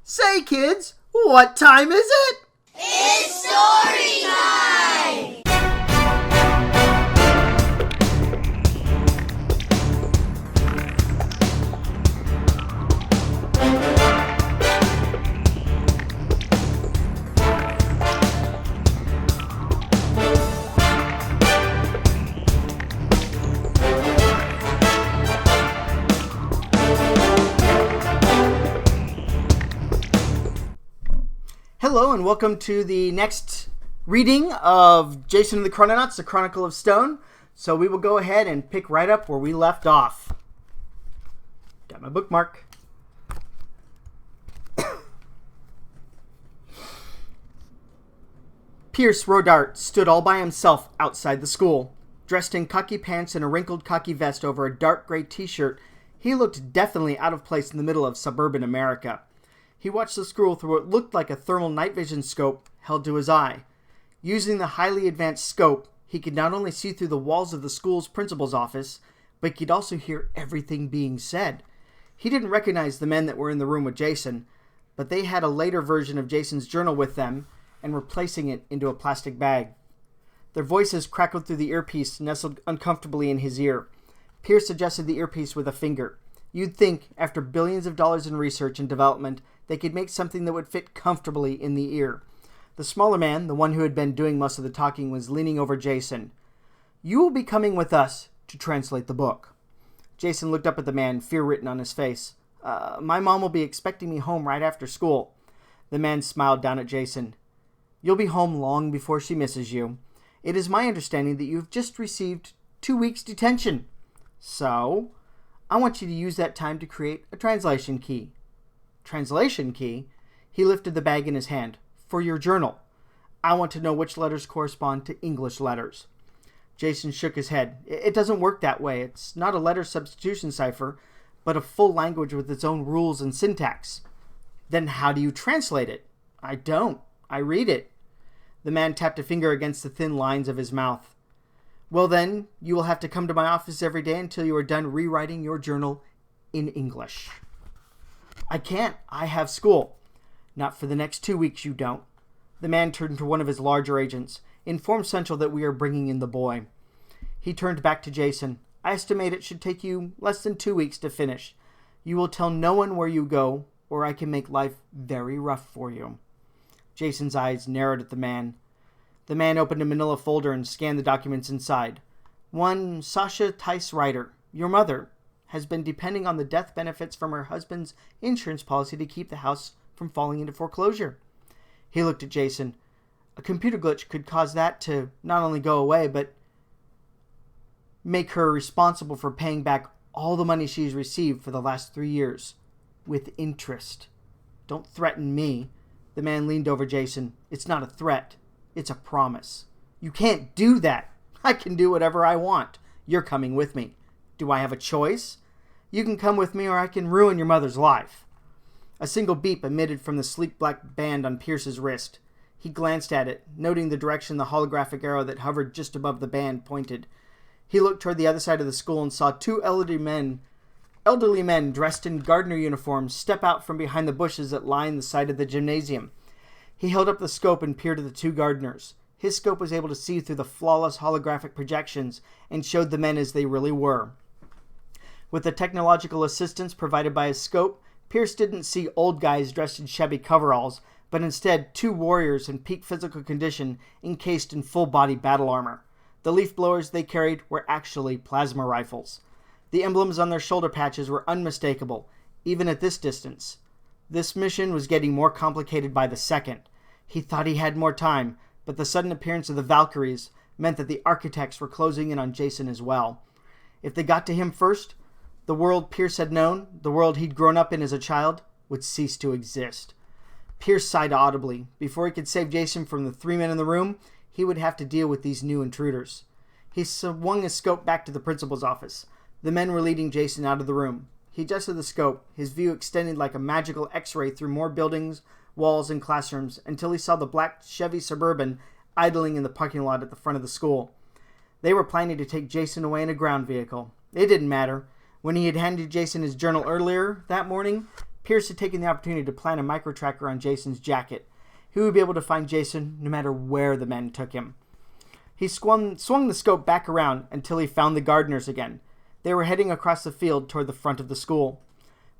Say, kids, what time is it? It's story time! Hello and welcome to the next reading of Jason and the Chrononauts, the Chronicle of Stone. So we will go ahead and pick right up where we left off. Got my bookmark. Pierce Rodart stood all by himself outside the school. Dressed in khaki pants and a wrinkled khaki vest over a dark gray t-shirt, he looked definitely out of place in the middle of suburban America. He watched the school through what looked like a thermal night vision scope held to his eye. Using the highly advanced scope, he could not only see through the walls of the school's principal's office, but he could also hear everything being said. He didn't recognize the men that were in the room with Jason, but they had a later version of Jason's journal with them and were placing it into a plastic bag. Their voices crackled through the earpiece, nestled uncomfortably in his ear. Pierce adjusted the earpiece with a finger. You'd think, after billions of dollars in research and development, they could make something that would fit comfortably in the ear. The smaller man, the one who had been doing most of the talking, was leaning over Jason. "You will be coming with us to translate the book." Jason looked up at the man, fear written on his face. My mom will be expecting me home right after school." The man smiled down at Jason. "You'll be home long before she misses you. It is my understanding that you've just received 2 weeks detention. So, I want you to use that time to create a translation key." Translation key? He lifted the bag in his hand. "For your journal. I want to know which letters correspond to English letters." Jason shook his head. "It doesn't work that way. It's not a letter substitution cipher, but a full language with its own rules and syntax." "Then how do you translate it?" "I don't. I read it." The man tapped a finger against the thin lines of his mouth. "Well then, you will have to come to my office every day until you are done rewriting your journal in English." "I can't. I have school." "Not for the next 2 weeks, you don't." The man turned to one of his larger agents. "Inform Central that we are bringing in the boy." He turned back to Jason. "I estimate it should take you less than 2 weeks to finish. You will tell no one where you go, or I can make life very rough for you." Jason's eyes narrowed at the man. The man opened a manila folder and scanned the documents inside. "One Sasha Tice Ryder, your mother, has been depending on the death benefits from her husband's insurance policy to keep the house from falling into foreclosure." He looked at Jason. "A computer glitch could cause that to not only go away, but make her responsible for paying back all the money she's received for the last 3 years. With interest." "Don't threaten me." The man leaned over Jason. "It's not a threat. It's a promise." "You can't do that." "I can do whatever I want. You're coming with me." "Do I have a choice?" "You can come with me or I can ruin your mother's life." A single beep emitted from the sleek black band on Pierce's wrist. He glanced at it, noting the direction the holographic arrow that hovered just above the band pointed. He looked toward the other side of the school and saw 2 elderly men dressed in gardener uniforms step out from behind the bushes that lined the side of the gymnasium. He held up the scope and peered at the 2 gardeners. His scope was able to see through the flawless holographic projections and showed the men as they really were. With the technological assistance provided by his scope, Pierce didn't see old guys dressed in shabby coveralls, but instead 2 warriors in peak physical condition encased in full-body battle armor. The leaf blowers they carried were actually plasma rifles. The emblems on their shoulder patches were unmistakable, even at this distance. This mission was getting more complicated by the second. He thought he had more time, but the sudden appearance of the Valkyries meant that the architects were closing in on Jason as well. If they got to him first, the world Pierce had known, the world he'd grown up in as a child, would cease to exist. Pierce sighed audibly. Before he could save Jason from the 3 men in the room, he would have to deal with these new intruders. He swung his scope back to the principal's office. The men were leading Jason out of the room. He adjusted the scope, his view extended like a magical X-ray through more buildings, walls, and classrooms, until he saw the black Chevy Suburban idling in the parking lot at the front of the school. They were planning to take Jason away in a ground vehicle. It didn't matter. When he had handed Jason his journal earlier that morning, Pierce had taken the opportunity to plant a micro-tracker on Jason's jacket. He would be able to find Jason no matter where the men took him. He swung the scope back around until he found the gardeners again. They were heading across the field toward the front of the school.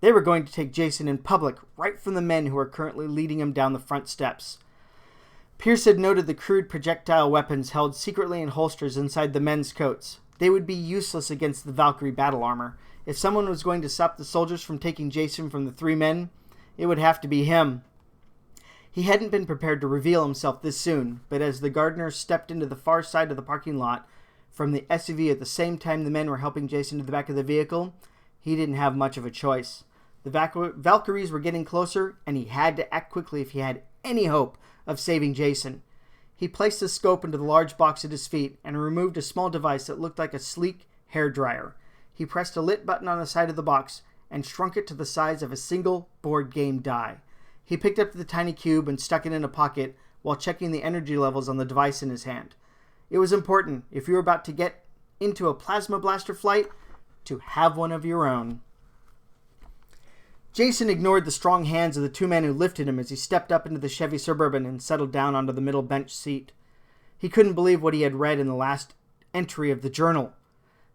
They were going to take Jason in public, right from the men who were currently leading him down the front steps. Pierce had noted the crude projectile weapons held secretly in holsters inside the men's coats. They would be useless against the Valkyrie battle armor. If someone was going to stop the soldiers from taking Jason from the three men, it would have to be him. He hadn't been prepared to reveal himself this soon, but as the gardeners stepped into the far side of the parking lot from the SUV at the same time the men were helping Jason to the back of the vehicle, he didn't have much of a choice. The Valkyries were getting closer, and he had to act quickly if he had any hope of saving Jason. He placed the scope into the large box at his feet and removed a small device that looked like a sleek hairdryer. He pressed a lit button on the side of the box and shrunk it to the size of a single board game die. He picked up the tiny cube and stuck it in a pocket while checking the energy levels on the device in his hand. It was important, if you were about to get into a plasma blaster flight, to have one of your own. Jason ignored the strong hands of the two men who lifted him as he stepped up into the Chevy Suburban and settled down onto the middle bench seat. He couldn't believe what he had read in the last entry of the journal.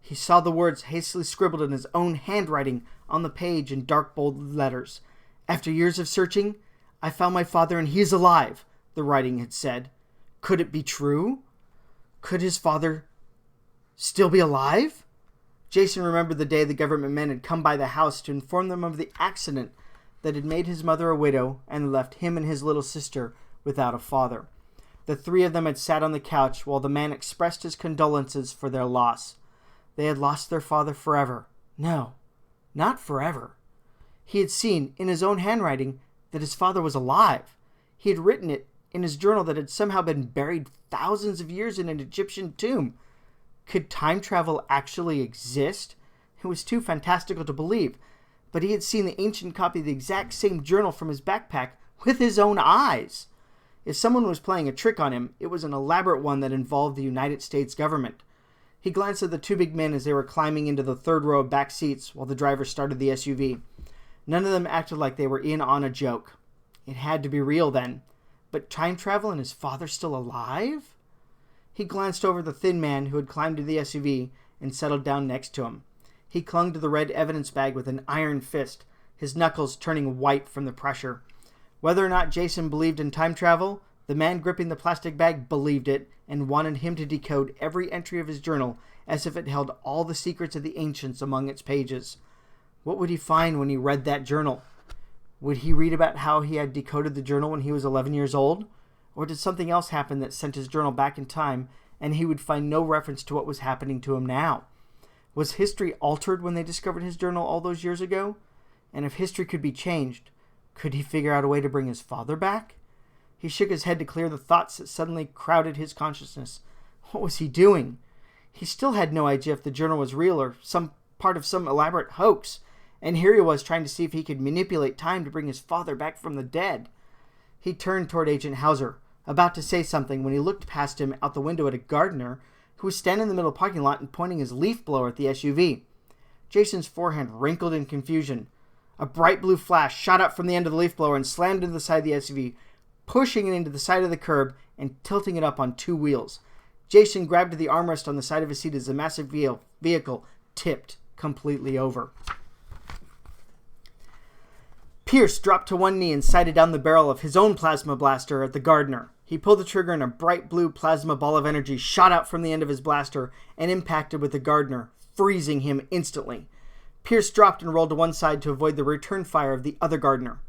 He saw the words hastily scribbled in his own handwriting on the page in dark bold letters. "After years of searching, I found my father and he is alive," the writing had said. Could it be true? Could his father still be alive? Jason remembered the day the government men had come by the house to inform them of the accident that had made his mother a widow and left him and his little sister without a father. The three of them had sat on the couch while the man expressed his condolences for their loss. They had lost their father forever. No, not forever. He had seen, in his own handwriting, that his father was alive. He had written it in his journal that had somehow been buried thousands of years in an Egyptian tomb. Could time travel actually exist? It was too fantastical to believe, but he had seen the ancient copy of the exact same journal from his backpack with his own eyes. If someone was playing a trick on him, it was an elaborate one that involved the United States government. He glanced at the two big men as they were climbing into the third row of back seats while the driver started the SUV. None of them acted like they were in on a joke. It had to be real then. But time travel and his father still alive? He glanced over the thin man who had climbed to the SUV and settled down next to him. He clung to the red evidence bag with an iron fist, his knuckles turning white from the pressure. Whether or not Jason believed in time travel, the man gripping the plastic bag believed it and wanted him to decode every entry of his journal as if it held all the secrets of the ancients among its pages. What would he find when he read that journal? Would he read about how he had decoded the journal when he was 11 years old? Or did something else happen that sent his journal back in time and he would find no reference to what was happening to him now? Was history altered when they discovered his journal all those years ago? And if history could be changed, could he figure out a way to bring his father back? He shook his head to clear the thoughts that suddenly crowded his consciousness. What was he doing? He still had no idea if the journal was real or some part of some elaborate hoax. And here he was trying to see if he could manipulate time to bring his father back from the dead. He turned toward Agent Hauser, about to say something when he looked past him out the window at a gardener who was standing in the middle of the parking lot and pointing his leaf blower at the SUV. Jason's forehead wrinkled in confusion. A bright blue flash shot up from the end of the leaf blower and slammed into the side of the SUV, pushing it into the side of the curb and tilting it up on two wheels. Jason grabbed the armrest on the side of his seat as the massive vehicle tipped completely over. Pierce dropped to one knee and sighted down the barrel of his own plasma blaster at the gardener. He pulled the trigger and a bright blue plasma ball of energy shot out from the end of his blaster and impacted with the gardener, freezing him instantly. Pierce dropped and rolled to one side to avoid the return fire of the other gardener.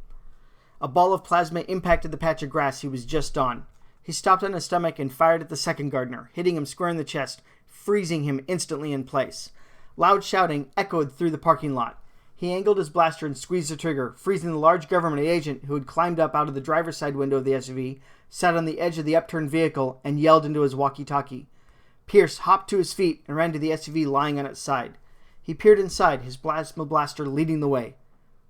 A ball of plasma impacted the patch of grass he was just on. He stopped on his stomach and fired at the second gardener, hitting him square in the chest, freezing him instantly in place. Loud shouting echoed through the parking lot. He angled his blaster and squeezed the trigger, freezing the large government agent who had climbed up out of the driver's side window of the SUV, sat on the edge of the upturned vehicle, and yelled into his walkie-talkie. Pierce hopped to his feet and ran to the SUV lying on its side. He peered inside, his plasma blaster leading the way.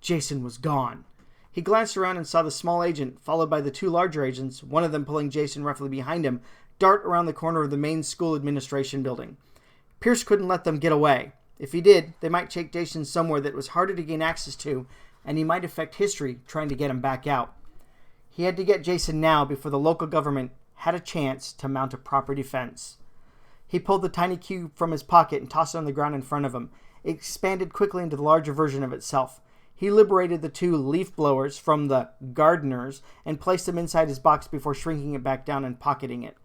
Jason was gone. He glanced around and saw the small agent, followed by the two larger agents, one of them pulling Jason roughly behind him, dart around the corner of the main school administration building. Pierce couldn't let them get away. If he did, they might take Jason somewhere that was harder to gain access to and he might affect history trying to get him back out. He had to get Jason now before the local government had a chance to mount a proper defense. He pulled the tiny cube from his pocket and tossed it on the ground in front of him. It expanded quickly into the larger version of itself. He liberated the 2 leaf blowers from the gardeners and placed them inside his box before shrinking it back down and pocketing it.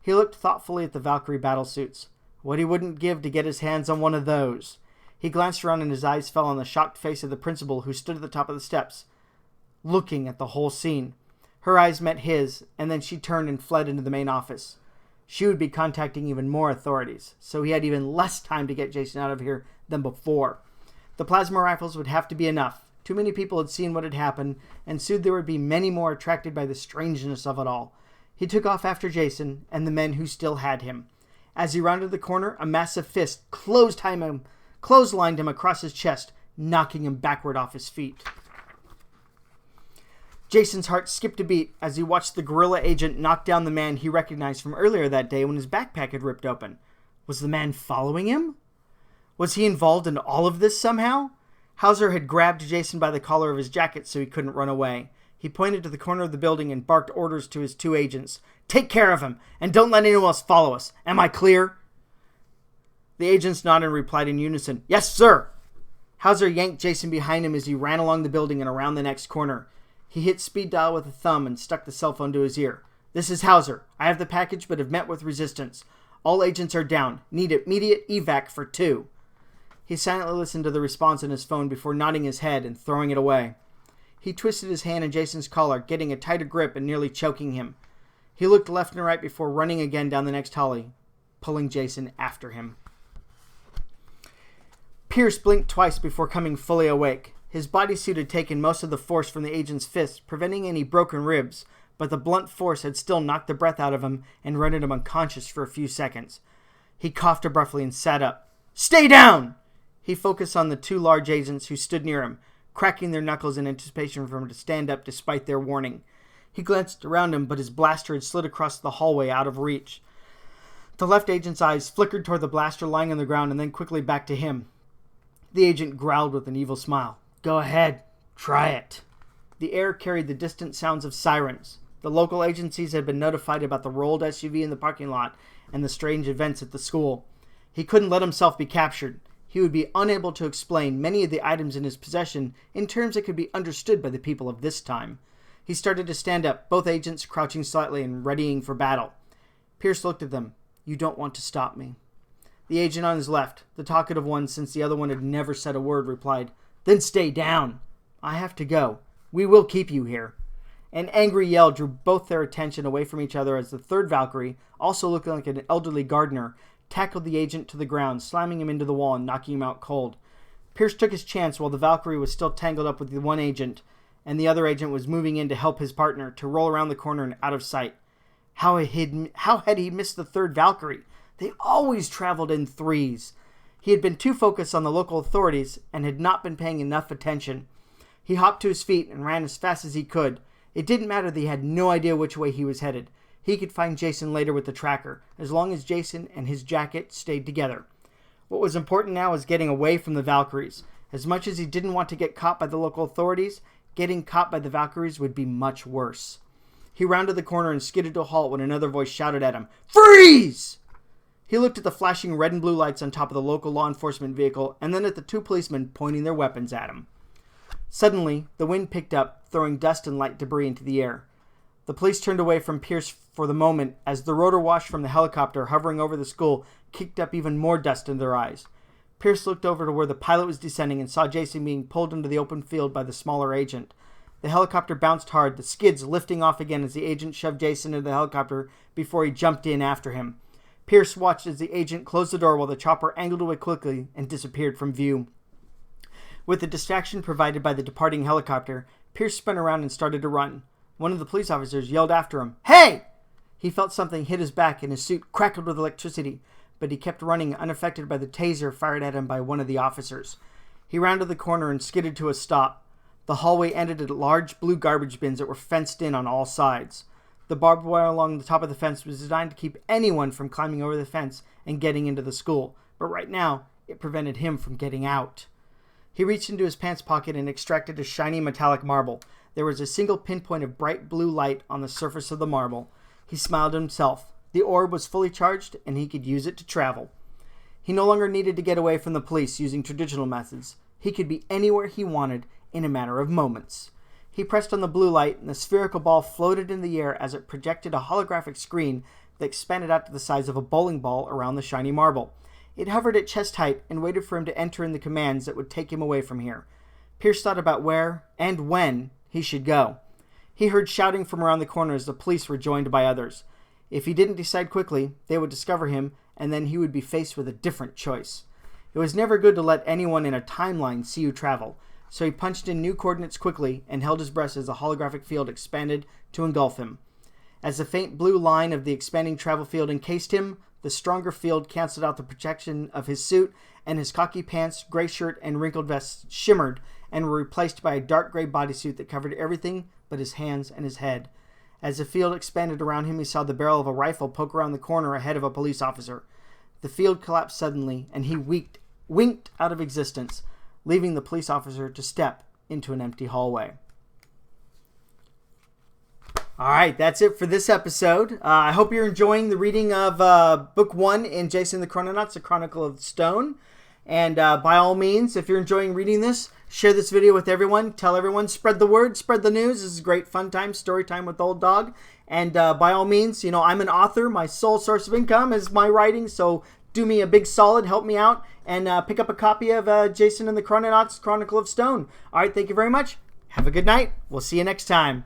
He looked thoughtfully at the Valkyrie battlesuits. What he wouldn't give to get his hands on one of those. He glanced around and his eyes fell on the shocked face of the principal who stood at the top of the steps, looking at the whole scene. Her eyes met his, and then she turned and fled into the main office. She would be contacting even more authorities, so he had even less time to get Jason out of here than before. The plasma rifles would have to be enough. Too many people had seen what had happened, and soon there would be many more attracted by the strangeness of it all. He took off after Jason and the men who still had him. As he rounded the corner, a massive fist clotheslined him across his chest, knocking him backward off his feet. Jason's heart skipped a beat as he watched the guerrilla agent knock down the man he recognized from earlier that day when his backpack had ripped open. Was the man following him? Was he involved in all of this somehow? Hauser had grabbed Jason by the collar of his jacket so he couldn't run away. He pointed to the corner of the building and barked orders to his 2 agents. Take care of him, and don't let anyone else follow us. Am I clear? The agents nodded and replied in unison, Yes, sir. Hauser yanked Jason behind him as he ran along the building and around the next corner. He hit speed dial with a thumb and stuck the cell phone to his ear. This is Hauser. I have the package but have met with resistance. All agents are down. Need immediate evac for 2. He silently listened to the response on his phone before nodding his head and throwing it away. He twisted his hand in Jason's collar, getting a tighter grip and nearly choking him. He looked left and right before running again down the next hallway, pulling Jason after him. Pierce blinked twice before coming fully awake. His bodysuit had taken most of the force from the agent's fist, preventing any broken ribs, but the blunt force had still knocked the breath out of him and rendered him unconscious for a few seconds. He coughed abruptly and sat up. Stay down! He focused on the 2 large agents who stood near him, cracking their knuckles in anticipation for him to stand up despite their warning. He glanced around him, but his blaster had slid across the hallway out of reach. The left agent's eyes flickered toward the blaster lying on the ground and then quickly back to him. The agent growled with an evil smile. Go ahead. Try it. The air carried the distant sounds of sirens. The local agencies had been notified about the rolled SUV in the parking lot and the strange events at the school. He couldn't let himself be captured. He would be unable to explain many of the items in his possession in terms that could be understood by the people of this time. He started to stand up, both agents crouching slightly and readying for battle. Pierce looked at them. You don't want to stop me. The agent on his left, the talkative one since the other one had never said a word, replied, Then stay down. I have to go. We will keep you here. An angry yell drew both their attention away from each other as the 3rd Valkyrie, also looking like an elderly gardener, tackled the agent to the ground, slamming him into the wall and knocking him out cold. Pierce took his chance while the Valkyrie was still tangled up with the one agent, and the other agent was moving in to help his partner to roll around the corner and out of sight. How had he missed the 3rd Valkyrie? They always traveled in 3s. He had been too focused on the local authorities and had not been paying enough attention. He hopped to his feet and ran as fast as he could. It didn't matter that he had no idea which way he was headed. He could find Jason later with the tracker, as long as Jason and his jacket stayed together. What was important now was getting away from the Valkyries. As much as he didn't want to get caught by the local authorities, getting caught by the Valkyries would be much worse. He rounded the corner and skidded to a halt when another voice shouted at him, Freeze! He looked at the flashing red and blue lights on top of the local law enforcement vehicle and then at the 2 policemen pointing their weapons at him. Suddenly, the wind picked up, throwing dust and light debris into the air. The police turned away from Pierce for the moment as the rotor wash from the helicopter hovering over the school kicked up even more dust in their eyes. Pierce looked over to where the pilot was descending and saw Jason being pulled into the open field by the smaller agent. The helicopter bounced hard, the skids lifting off again as the agent shoved Jason into the helicopter before he jumped in after him. Pierce watched as the agent closed the door while the chopper angled away quickly and disappeared from view. With the distraction provided by the departing helicopter, Pierce spun around and started to run. One of the police officers yelled after him, Hey! He felt something hit his back and his suit crackled with electricity, but he kept running unaffected by the taser fired at him by one of the officers. He rounded the corner and skidded to a stop. The hallway ended at large blue garbage bins that were fenced in on all sides. The barbed wire along the top of the fence was designed to keep anyone from climbing over the fence and getting into the school, but right now it prevented him from getting out. He reached into his pants pocket and extracted a shiny metallic marble. There was a single pinpoint of bright blue light on the surface of the marble. He smiled to himself. The orb was fully charged, and he could use it to travel. He no longer needed to get away from the police using traditional methods. He could be anywhere he wanted in a matter of moments. He pressed on the blue light, and the spherical ball floated in the air as it projected a holographic screen that expanded out to the size of a bowling ball around the shiny marble. It hovered at chest height and waited for him to enter in the commands that would take him away from here. Pierce thought about where and when he should go. He heard shouting from around the corner as the police were joined by others. If he didn't decide quickly, they would discover him, and then he would be faced with a different choice. It was never good to let anyone in a timeline see you travel, so he punched in new coordinates quickly and held his breath as the holographic field expanded to engulf him. As the faint blue line of the expanding travel field encased him, the stronger field canceled out the protection of his suit, and his khaki pants, gray shirt, and wrinkled vest shimmered and were replaced by a dark gray bodysuit that covered everything but his hands and his head. As the field expanded around him, he saw the barrel of a rifle poke around the corner ahead of a police officer. The field collapsed suddenly, and he winked out of existence, leaving the police officer to step into an empty hallway. All right, that's it for this episode. I hope you're enjoying the reading of Book 1 in Jason the Chrononauts, The Chronicle of Stone. And by all means, if you're enjoying reading this, share this video with everyone. Tell everyone, spread the word, spread the news. This is great fun time, story time with Old Dog. And by all means, I'm an author. My sole source of income is my writing, so do me a big solid, help me out, and pick up a copy of Jason and the Chrononauts, Chronicle of Stone. All right, thank you very much. Have a good night. We'll see you next time.